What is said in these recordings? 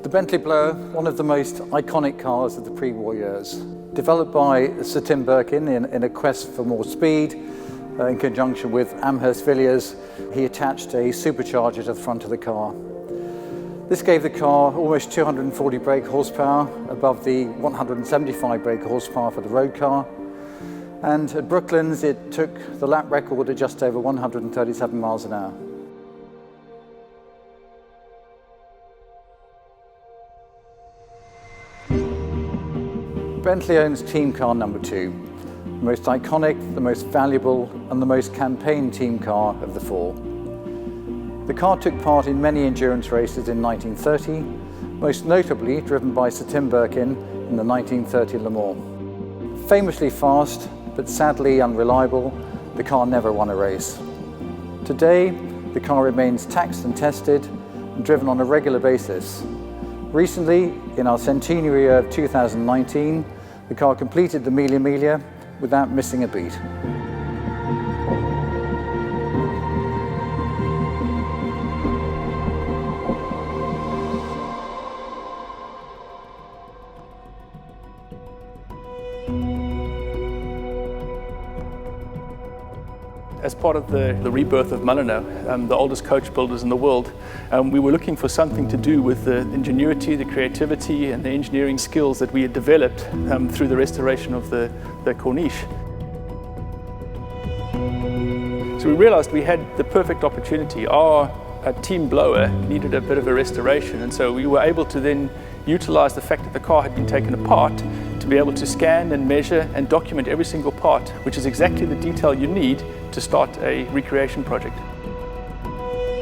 The Bentley Blower, one of the most iconic cars of the pre-war years. Developed by Sir Tim Birkin in a quest for more speed, in conjunction with Amherst Villiers, he attached a supercharger to the front of the car. This gave the car almost 240 brake horsepower, above the 175 brake horsepower for the road car. And at Brooklands, it took the lap record at just over 137 miles an hour. Bentley owns team car number 2, the most iconic, the most valuable and the most campaigned team car of the 4. The car took part in many endurance races in 1930, most notably driven by Sir Tim Birkin in the 1930 Le Mans. Famously fast, but sadly unreliable, the car never won a race. Today, the car remains taxed and tested and driven on a regular basis. Recently, in our centenary year of 2019, the car completed the Mille Miglia without missing a beat. As part of the rebirth of Mulliner, the oldest coach builders in the world, we were looking for something to do with the ingenuity, the creativity and the engineering skills that we had developed through the restoration of the Corniche. So we realized we had the perfect opportunity. Our team blower needed a bit of a restoration, and so we were able to then utilize the fact that the car had been taken apart to be able to scan and measure and document every single part, which is exactly the detail you need to start a recreation project.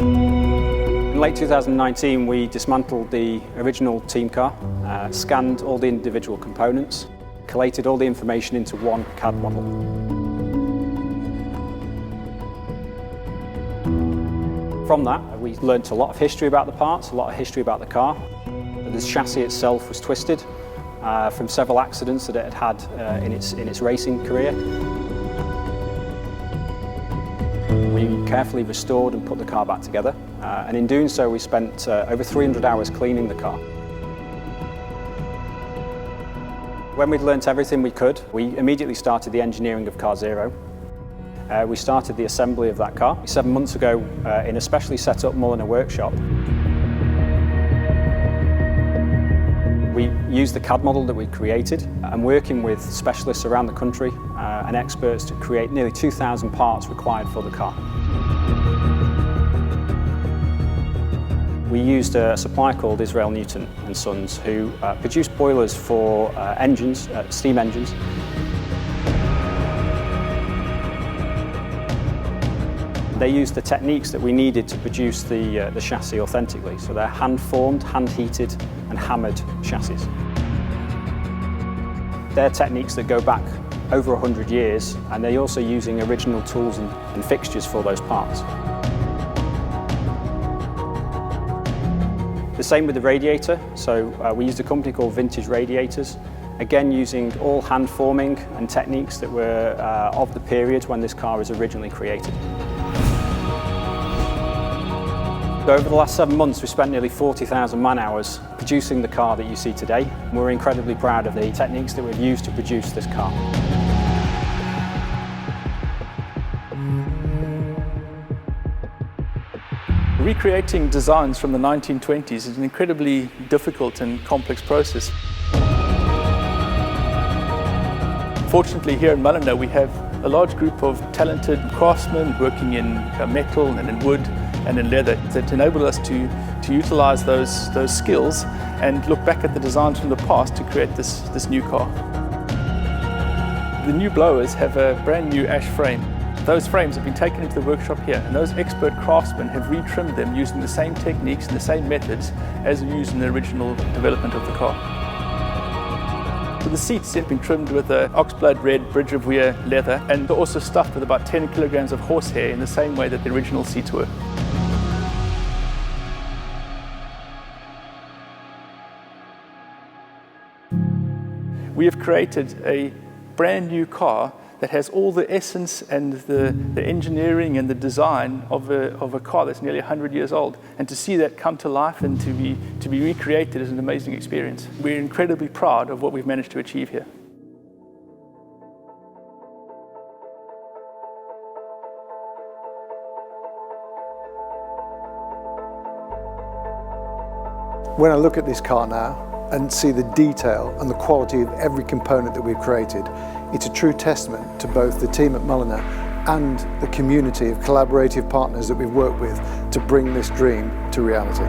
In late 2019, we dismantled the original team car, scanned all the individual components, collated all the information into one CAD model. From that, we learnt a lot of history about the parts, a lot of history about the car. The chassis itself was twisted from several accidents that it had had in its racing career. We carefully restored and put the car back together, and in doing so we spent over 300 hours cleaning the car. When we'd learnt everything we could, we immediately started the engineering of Car Zero. We started the assembly of that car 7 months ago in a specially set up Mulliner workshop. We used the CAD model that we created and working with specialists around the country and experts to create nearly 2,000 parts required for the car. We used a supplier called Israel Newton and Sons who produced boilers for engines, steam engines. They used the techniques that we needed to produce the chassis authentically. So they're hand-formed, hand-heated and hammered chassis. They're techniques that go back over 100 years, and they're also using original tools and fixtures for those parts. The same with the radiator. So we used a company called Vintage Radiators, again using all hand forming and techniques that were of the period when this car was originally created. So over the last 7 months, we spent nearly 40,000 man-hours producing the car that you see today. We're incredibly proud of the techniques that we've used to produce this car. Recreating designs from the 1920s is an incredibly difficult and complex process. Fortunately, here in Mulliner, we have a large group of talented craftsmen working in metal and in wood and in leather that enable us to utilize those skills and look back at the designs from the past to create this new car. The new blowers have a brand new ash frame. Those frames have been taken into the workshop here, and those expert craftsmen have retrimmed them using the same techniques and the same methods as used in the original development of the car. So the seats have been trimmed with an oxblood red Bridge of Weir leather, and they're also stuffed with about 10 kilograms of horsehair in the same way that the original seats were. We have created a brand new car that has all the essence and the engineering and the design of a car that's nearly 100 years old. And to see that come to life and to be to be recreated is an amazing experience. We're incredibly proud of what we've managed to achieve here. When I look at this car now and see the detail and the quality of every component that we've created, it's a true testament to both the team at Mulliner and the community of collaborative partners that we've worked with to bring this dream to reality.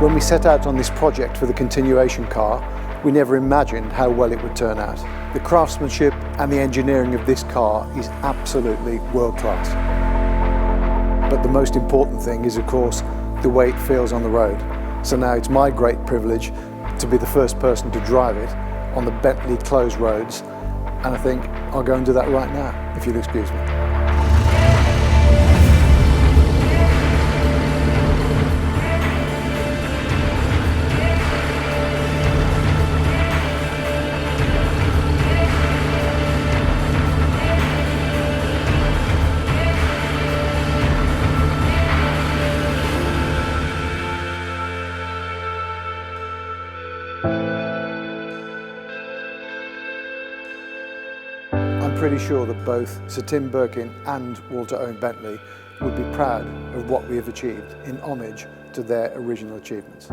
When we set out on this project for the continuation car, we never imagined how well it would turn out. The craftsmanship and the engineering of this car is absolutely world class. But the most important thing is, of course, the way it feels on the road. So now it's my great privilege to be the first person to drive it on the Bentley closed roads, and I think I'll go and do that right now, if you'll excuse me. I'm pretty sure that both Sir Tim Birkin and Walter Owen Bentley would be proud of what we have achieved in homage to their original achievements.